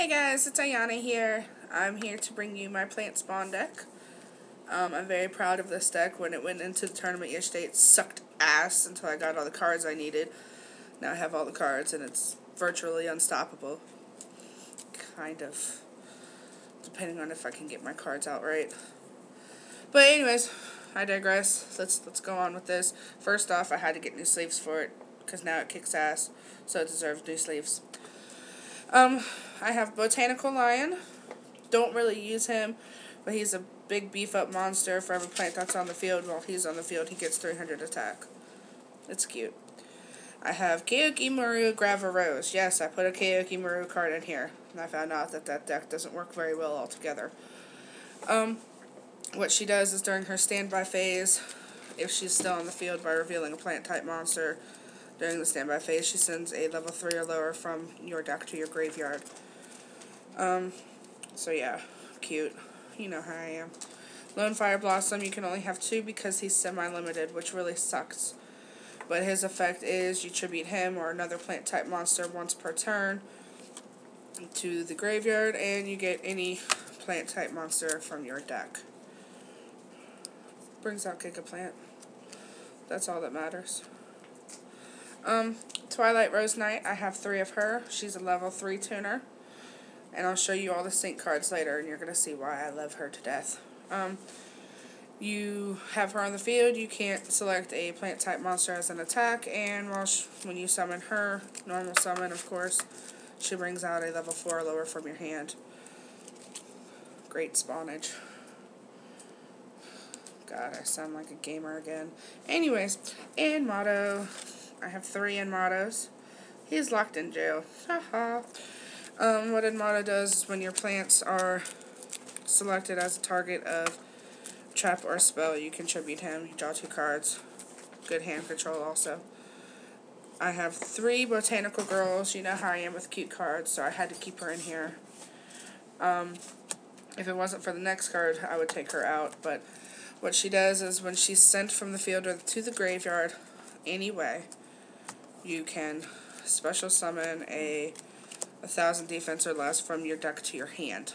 Hey guys, it's Ayana here. I'm here to bring you my plant spawn deck. I'm very proud of this deck. When it went into the tournament yesterday, it sucked ass until I got all the cards I needed. Now I have all the cards and it's virtually unstoppable. Kind of. Depending on if I can get my cards out right. But anyways, I digress. Let's go on with this. First off, I had to get new sleeves for it because now it kicks ass. So it deserves new sleeves. I have Botanical Lion. Don't really use him, but he's a big beef up monster. For every plant that's on the field, while he's on the field, he gets 300 attack. It's cute. I have Kaoki Maru Gravirose. Yes, I put a Kaoki Maru card in here, and I found out that that deck doesn't work very well altogether. What she does is during her standby phase, if she's still on the field by revealing a plant type monster, during the standby phase, she sends a level 3 or lower from your deck to your graveyard. So yeah, cute. You know how I am. Lone Fire Blossom, you can only have 2 because he's semi-limited, which really sucks. But his effect is you tribute him or another plant type monster once per turn to the graveyard, and you get any plant type monster from your deck. Brings out Gigaplant. That's all that matters. Twilight Rose Knight, I have 3 of her. She's a level 3 tuner. And I'll show you all the sync cards later, and you're going to see why I love her to death. You have her on the field. You can't select a plant type monster as an attack, and when you summon her, normal summon of course, she brings out a level 4 or lower from your hand. Great spawnage. God, I sound like a gamer again. Anyways, in motto, I have 3 in mottos. He's locked in jail. Haha. What Motto does is when your plants are selected as a target of trap or spell, you can tribute him. You draw 2 cards. Good hand control also. I have 3 Botanical Girls. You know how I am with cute cards, so I had to keep her in here. If it wasn't for the next card, I would take her out. But what she does is when she's sent from the field or to the graveyard, anyway, you can special summon a 1,000 defense or less from your deck to your hand.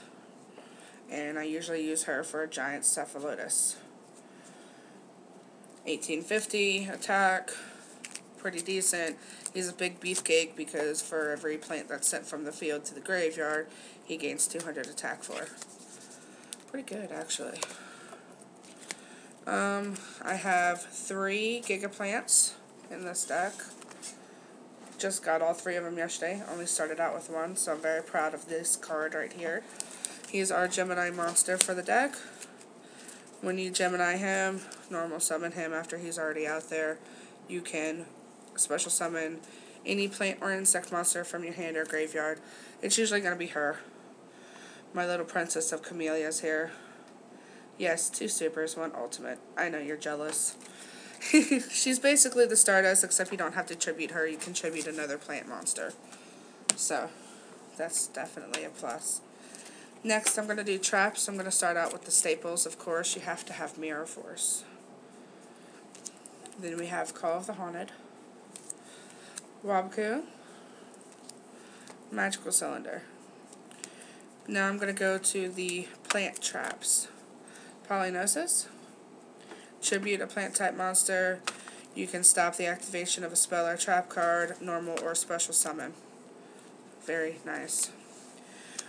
And I usually use her for a giant cephalotus. 1850 attack, pretty decent. He's a big beefcake because for every plant that's sent from the field to the graveyard, he gains 200 attack for. Pretty good, actually. I have 3 Gigaplants in this deck. Just got all 3 of them yesterday. Only started out with 1, so I'm very proud of this card right here. He's our Gemini monster for the deck. When you Gemini him, normal summon him after he's already out there. You can special summon any plant or insect monster from your hand or graveyard. It's usually going to be her. My little princess of camellias here. Yes, 2 supers, 1 ultimate. I know you're jealous. She's basically the Stardust, except you don't have to tribute her. You can tribute another plant monster. So, that's definitely a plus. Next, I'm going to do traps. I'm going to start out with the staples, of course. You have to have Mirror Force. Then we have Call of the Haunted, Wabku, Magical Cylinder. Now I'm going to go to the plant traps. Polynosis. Tribute a plant type monster. You can stop the activation of a spell or trap card, normal or special summon. Very nice.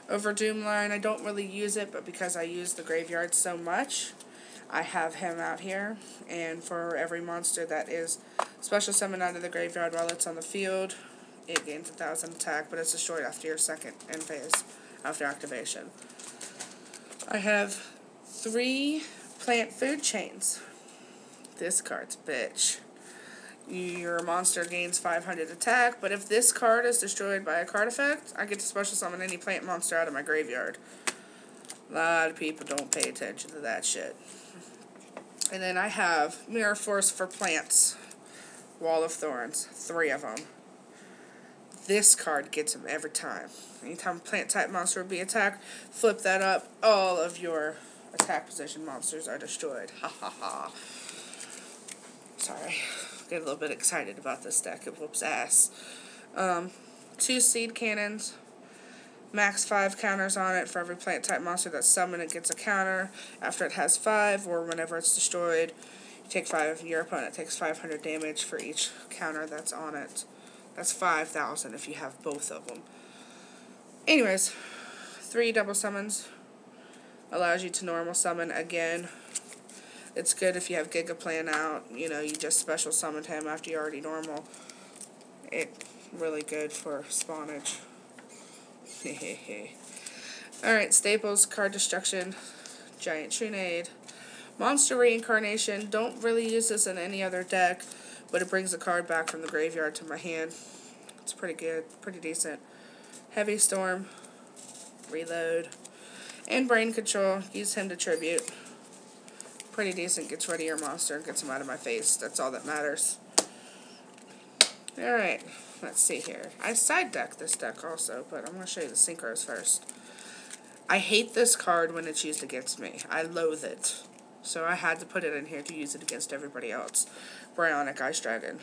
Over Doomline, I don't really use it, but because I use the graveyard so much, I have him out here. And for every monster that is special summoned out of the graveyard while it's on the field, it gains 1,000 attack, but it's destroyed after your second end phase, after activation. I have 3 plant food chains. This card's bitch. Your monster gains 500 attack, but if this card is destroyed by a card effect, I get to special summon any plant monster out of my graveyard. A lot of people don't pay attention to that shit. And then I have Mirror Force for plants. Wall of Thorns. 3 of them. This card gets them every time. Anytime a plant type monster would be attacked, flip that up. All of your attack position monsters are destroyed. Ha ha ha. Sorry. Get a little bit excited about this deck. It whoops ass. 2 seed cannons. max 5 counters on it. For every plant type monster that's summoned, it gets a counter. After it has 5, or whenever it's destroyed, you take 5. Your opponent takes 500 damage for each counter that's on it. That's 5,000 if you have both of them. Anyways, 3 double summons. Allows you to normal summon again. It's good if you have Giga Plan out. You know, you just special summoned him after you already normal. It's really good for spawnage. Alright, staples, card destruction, giant Trunade. Monster reincarnation. Don't really use this in any other deck, but it brings a card back from the graveyard to my hand. It's pretty good, pretty decent. Heavy Storm, reload, and brain control. Use him to tribute. Pretty decent. Gets rid of your monster, gets him out of my face. That's all that matters. Alright, let's see here. I side deck this deck also, but I'm going to show you the synchros first. I hate this card when it's used against me. I loathe it. So I had to put it in here to use it against everybody else. Bionic Ice Dragon.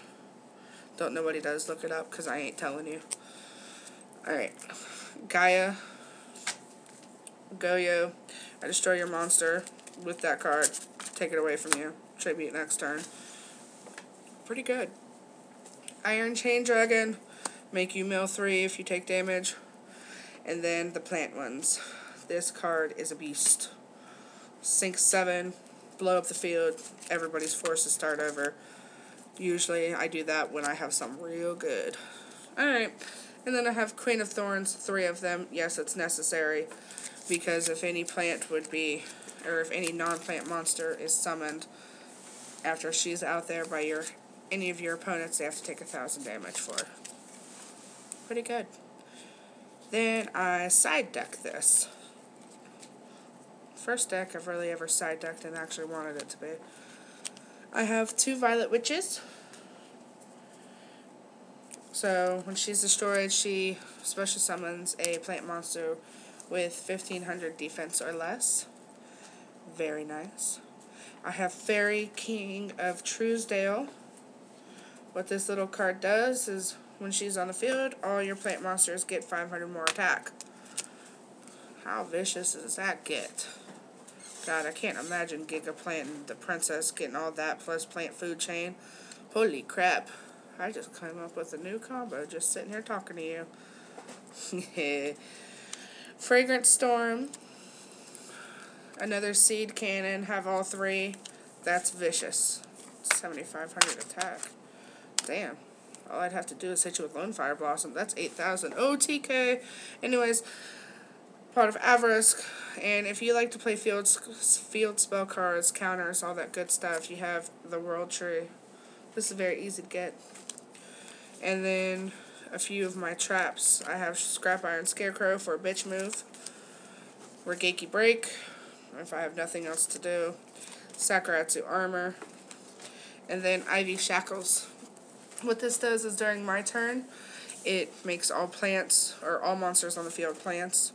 Don't know what he does, look it up, because I ain't telling you. Alright. Gaia. Goyo. I destroy your monster with that card. Take it away from you. Tribute next turn. Pretty good. Iron Chain Dragon. Make you mill 3 if you take damage. And then the plant ones. This card is a beast. Sink 7. Blow up the field. Everybody's forced to start over. Usually I do that when I have something real good. Alright. And then I have Queen of Thorns, 3 of them. Yes, it's necessary. Because if any plant would be, or if any non-plant monster is summoned after she's out there by any of your opponents, they have to take 1,000 damage for her. Pretty good. Then I side deck this. First deck I've really ever side decked and actually wanted it to be. I have 2 Violet Witches. So when she's destroyed, she special summons a plant monster with 1,500 defense or less. Very nice. I have Fairy King of Truesdale. What this little card does is when she's on the field, all your plant monsters get 500 more attack. How vicious does that get? God, I can't imagine Giga Plant and the Princess getting all that plus plant food chain. Holy crap. I just came up with a new combo just sitting here talking to you. Fragrant Storm. Another Seed Cannon. Have all 3. That's vicious. 7,500 attack. Damn. All I'd have to do is hit you with Lone Fire Blossom. That's 8,000. OTK. Anyways, Pot of Avarice. And if you like to play field spell cards, counters, all that good stuff, you have the World Tree. This is very easy to get. And then a few of my traps. I have Scrap Iron Scarecrow for a bitch move. Regeki Break, if I have nothing else to do. Sakuratsu Armor. And then Ivy Shackles. What this does is during my turn, it makes all plants, or all monsters on the field plants.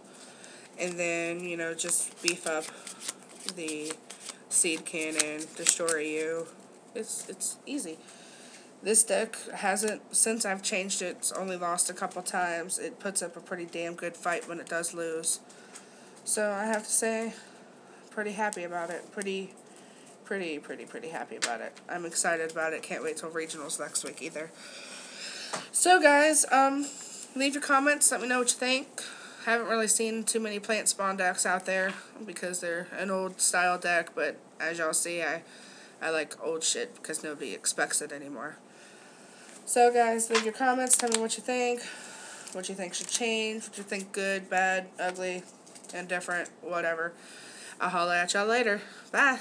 And then, you know, just beef up the Seed Cannon, destroy you. It's easy. This deck hasn't, since I've changed it, it's only lost a couple times. It puts up a pretty damn good fight when it does lose. So I have to say, pretty happy about it. Pretty happy about it. I'm excited about it. Can't wait till regionals next week either. So guys, leave your comments. Let me know what you think. Haven't really seen too many plant spawn decks out there because they're an old style deck, but as y'all see, I like old shit because nobody expects it anymore. So guys, leave your comments, tell me what you think should change, what you think good, bad, ugly, indifferent, whatever. I'll holler at y'all later. Bye.